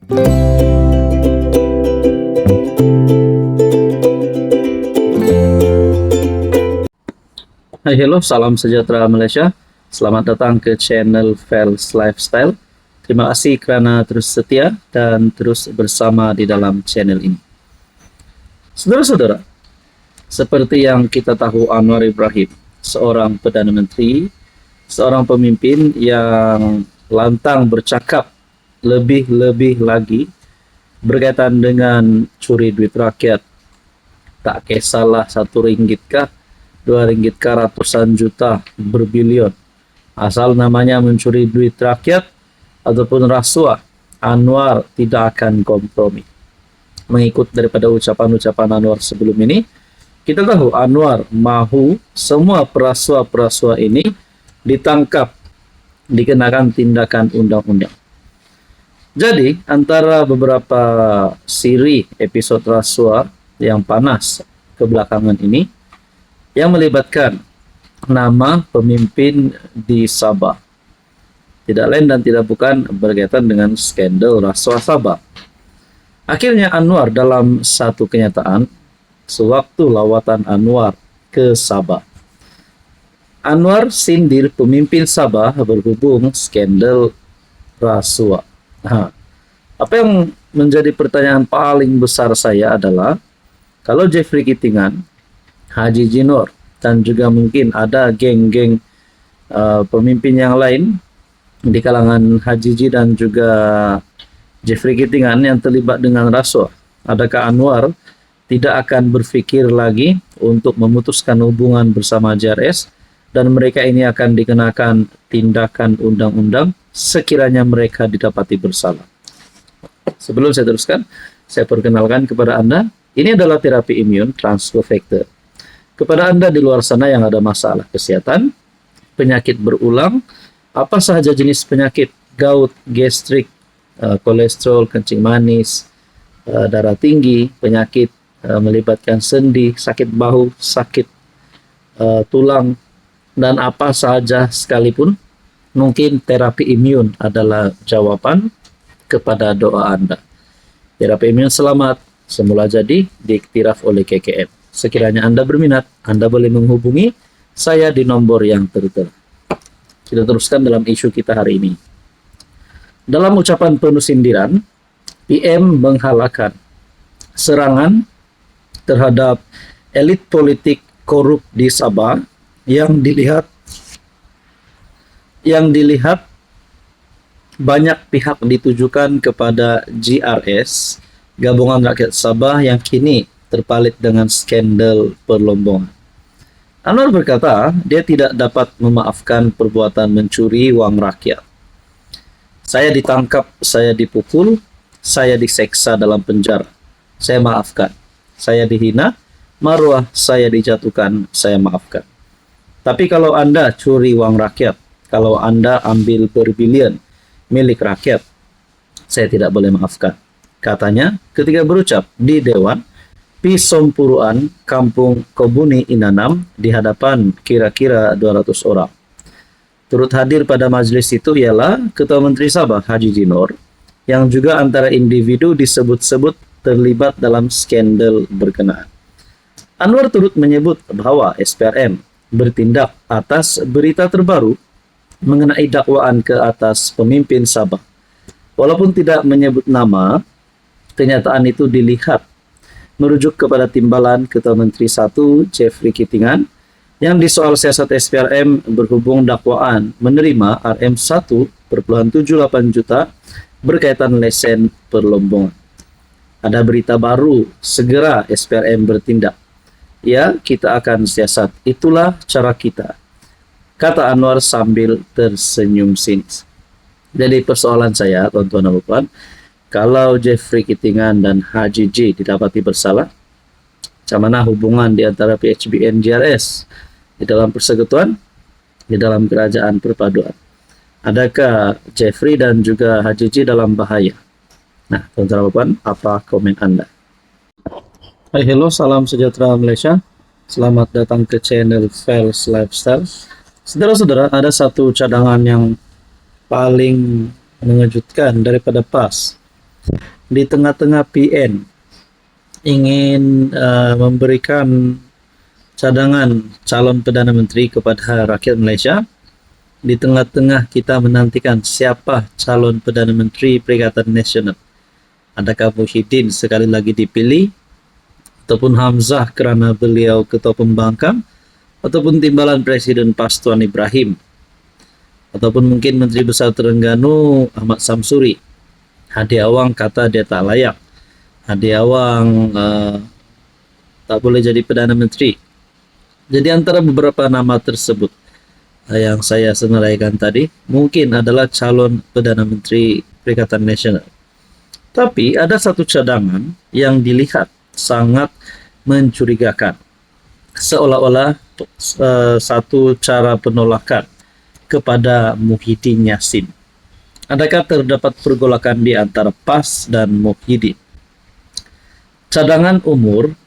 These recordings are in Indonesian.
Hai, hello, salam sejahtera Malaysia. Selamat datang ke channel Fels Lifestyle. Terima kasih kerana terus setia dan terus bersama di dalam channel ini. Saudara-saudara, seperti yang kita tahu, Anwar Ibrahim, seorang Perdana Menteri, seorang pemimpin yang lantang bercakap lebih-lebih lagi berkaitan dengan curi duit rakyat. Tak kisahlah RM1 kah, RM2 kah, ratusan juta, berbilion. Asal namanya mencuri duit rakyat ataupun rasuah, Anwar tidak akan kompromi. Mengikut daripada ucapan-ucapan Anwar sebelum ini, kita tahu Anwar mahu semua perasuah-perasuah ini ditangkap, dikenakan tindakan undang-undang. Jadi, antara beberapa siri episod rasuah yang panas kebelakangan ini, yang melibatkan nama pemimpin di Sabah. Tidak lain dan tidak bukan berkaitan dengan skandal rasuah Sabah. Akhirnya Anwar dalam satu kenyataan, sewaktu lawatan Anwar ke Sabah, Anwar sindir pemimpin Sabah berhubung skandal rasuah. Apa yang menjadi pertanyaan paling besar saya adalah, kalau Jeffrey Kitingan, Haji Jinor, dan juga mungkin ada geng-geng pemimpin yang lain di kalangan Haji Ji dan juga Jeffrey Kitingan yang terlibat dengan rasuah, adakah Anwar tidak akan berfikir lagi untuk memutuskan hubungan bersama JRS dan mereka ini akan dikenakan tindakan undang-undang sekiranya mereka didapati bersalah? Sebelum saya teruskan, saya perkenalkan kepada Anda, ini adalah terapi imun transfer factor. Kepada Anda di luar sana yang ada masalah kesehatan, penyakit berulang, apa sahaja jenis penyakit, gout, gastrik, kolesterol, kencing manis, darah tinggi, penyakit melibatkan sendi, sakit bahu, sakit tulang, dan apa sahaja sekalipun, mungkin terapi imun adalah jawaban kepada doa Anda. Terapi imun selamat semula jadi diiktiraf oleh KKM. Sekiranya Anda berminat, Anda boleh menghubungi saya di nomor yang tertera. Kita teruskan dalam isu kita hari ini. Dalam ucapan penuh sindiran, PM menghalalkan serangan terhadap elit politik korup di Sabah yang dilihat banyak pihak ditujukan kepada GRS, Gabungan Rakyat Sabah, yang kini terpalit dengan skandal perlombongan. Anwar berkata dia tidak dapat memaafkan perbuatan mencuri uang rakyat. Saya ditangkap, saya dipukul, saya diseksa dalam penjara. Saya maafkan. Saya dihina, maruah saya dijatuhkan, saya maafkan. Tapi kalau Anda curi uang rakyat, kalau Anda ambil berbilion milik rakyat, saya tidak boleh maafkan. Katanya ketika berucap di Dewan Pisompuruan Kampung Kobuni Inanam di hadapan kira-kira 200 orang. Turut hadir pada majlis itu ialah Ketua Menteri Sabah Haji Jinor, yang juga antara individu disebut-sebut terlibat dalam skandal berkenaan. Anwar turut menyebut bahwa SPRM bertindak atas berita terbaru mengenai dakwaan ke atas pemimpin Sabah. Walaupun tidak menyebut nama, kenyataan itu dilihat merujuk kepada timbalan Ketua Menteri 1 Jeffrey Kitingan yang di soal siasat SPRM berhubung dakwaan menerima RM1,78 juta berkaitan lesen perlombongan. Ada berita baru, segera SPRM bertindak. Ya, kita akan siasat, itulah cara kita, kata Anwar sambil tersenyum sinis. Jadi persoalan saya, tuan-tuan dan puan, kalau Jeffrey Kitingan dan Haji Ji didapati bersalah, macam mana hubungan di antara PHBN JRS di dalam persekutuan, di dalam kerajaan perpaduan? Adakah Jeffrey dan juga Haji Ji dalam bahaya? Nah, tuan-tuan dan puan, apa komen Anda? Hai, hello, salam sejahtera Malaysia. Selamat datang ke channel Fels Lifestyle. Saudara-saudara, ada satu cadangan yang paling mengejutkan daripada PAS. Di tengah-tengah PN ingin memberikan cadangan calon Perdana Menteri kepada rakyat Malaysia, di tengah-tengah kita menantikan siapa calon Perdana Menteri Perikatan Nasional. Adakah Muhyiddin sekali lagi dipilih, ataupun Hamzah kerana beliau ketua pembangkang, ataupun timbalan Presiden PAS Tuan Ibrahim, ataupun mungkin Menteri Besar Terengganu Ahmad Samsuri. Hadi Awang kata dia tak layak. Hadi Awang tak boleh jadi Perdana Menteri. Jadi antara beberapa nama tersebut yang saya senaraikan tadi mungkin adalah calon Perdana Menteri Perikatan Nasional. Tapi ada satu cadangan yang dilihat sangat mencurigakan, seolah-olah satu cara penolakan kepada Muhyiddin Yassin. Adakah terdapat pergolakan di antara PAS dan Muhyiddin? Cadangan umur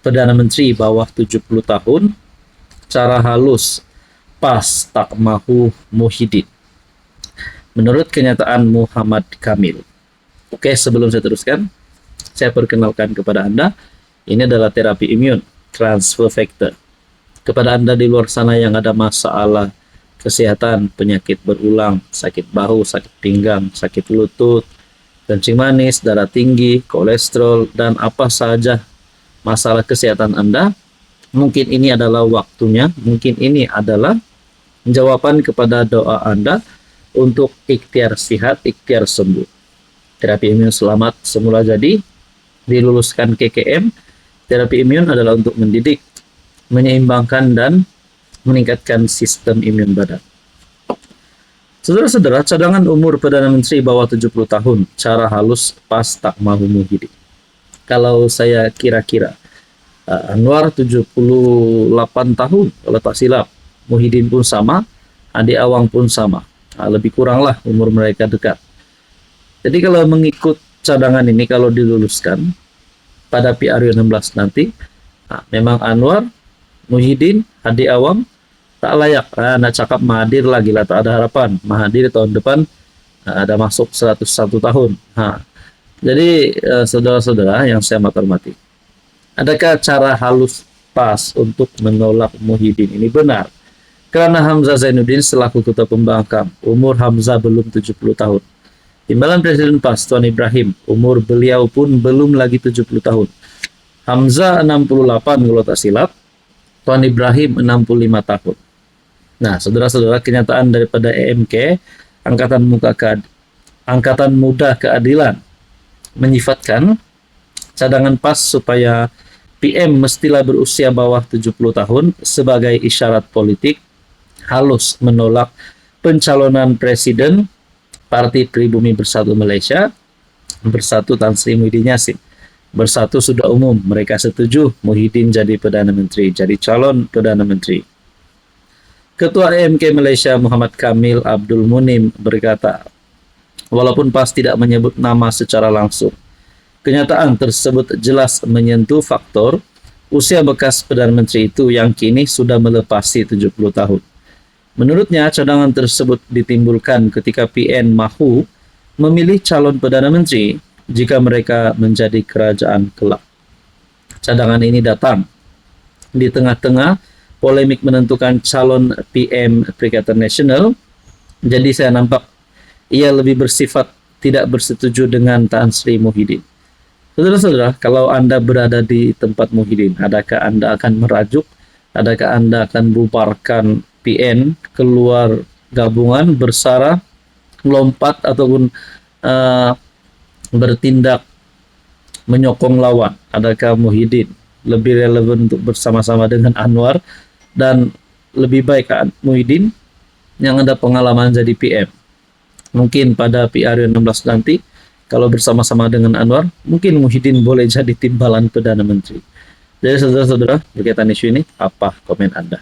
Perdana Menteri bawah 70 tahun, cara halus PAS tak mahu Muhyiddin. Menurut kenyataan Muhammad Kamil. Oke, sebelum saya teruskan, saya perkenalkan kepada Anda, ini adalah terapi imun, transfer factor. Kepada Anda di luar sana yang ada masalah kesehatan, penyakit berulang, sakit bahu, sakit pinggang, sakit lutut, kencing manis, darah tinggi, kolesterol, dan apa saja masalah kesehatan Anda, mungkin ini adalah waktunya, mungkin ini adalah jawaban kepada doa Anda untuk ikhtiar sihat, ikhtiar sembuh. Terapi imun selamat semula jadi, diluluskan KKM. Terapi imun adalah untuk mendidik, menyeimbangkan, dan meningkatkan sistem imun badan. Saudara-saudara, cadangan umur Perdana Menteri bawah 70 tahun, cara halus PAS tak mahu Muhyiddin. Kalau saya kira-kira, Anwar 78 tahun, kalau tak silap. Muhyiddin pun sama, Hadi Awang pun sama. Lebih kuranglah umur mereka dekat. Jadi kalau mengikut cadangan ini, kalau diluluskan pada PRU16 nanti, memang Anwar, Muhyiddin, Hadi Awang tak layak. Nak cakap Mahathir lagi lah, tak ada harapan. Mahathir tahun depan ada masuk 101 tahun. Jadi saudara-saudara yang saya hormati, adakah cara halus PAS untuk menolak Muhyiddin ini benar? Kerana Hamzah Zainuddin selaku ketua pembangkang, umur Hamzah belum 70 tahun. Timbalan Presiden PAS Tuan Ibrahim, umur beliau pun belum lagi 70 tahun. Hamzah 68 kalau tak silap, Tuan Ibrahim 65 tahun. Nah, saudara-saudara, kenyataan daripada AMK, Angkatan Muda Keadilan, menyifatkan cadangan PAS supaya PM mestilah berusia bawah 70 tahun sebagai isyarat politik halus menolak pencalonan Presiden Parti Pribumi Bersatu Malaysia, Bersatu Tan Sri Muhyiddin Yassin. Bersatu sudah umum, mereka setuju Muhyiddin jadi Perdana Menteri, jadi calon Perdana Menteri. Ketua AMK Malaysia Muhammad Kamil Abdul Munim berkata, walaupun PAS tidak menyebut nama secara langsung, kenyataan tersebut jelas menyentuh faktor usia bekas Perdana Menteri itu yang kini sudah melepasi 70 tahun. Menurutnya, cadangan tersebut ditimbulkan ketika PN mahu memilih calon Perdana Menteri jika mereka menjadi kerajaan kelak. Cadangan ini datang di tengah-tengah polemik menentukan calon PM Perikatan Nasional. Jadi saya nampak ia lebih bersifat tidak bersetuju dengan Tan Sri Muhyiddin. Saudara-saudara, kalau Anda berada di tempat Muhyiddin, adakah Anda akan merajuk? Adakah Anda akan bubarkan PN, keluar gabungan, bersara, lompat, ataupun bertindak menyokong lawan? Adakah Muhyiddin lebih relevan untuk bersama-sama dengan Anwar, dan lebih baik Muhyiddin yang ada pengalaman jadi PM? Mungkin pada PRU16 nanti, kalau bersama-sama dengan Anwar, mungkin Muhyiddin boleh jadi timbalan Perdana Menteri. Jadi saudara-saudara, berkaitan isu ini, apa komen Anda?